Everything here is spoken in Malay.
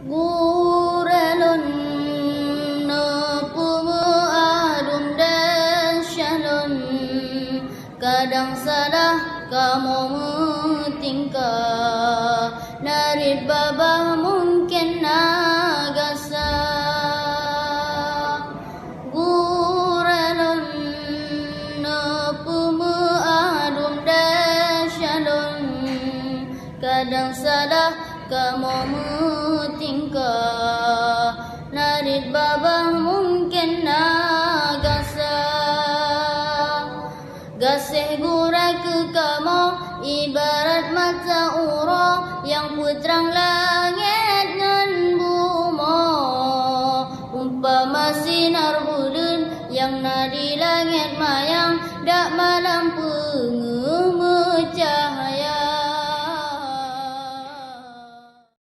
Guralun Pumaadum dan syalun, kadang salah kamu tingkah, narid babah mungkin nagasa. Guralun Pumaadum dan syalun, kadang salah kamu tingkah, narid babah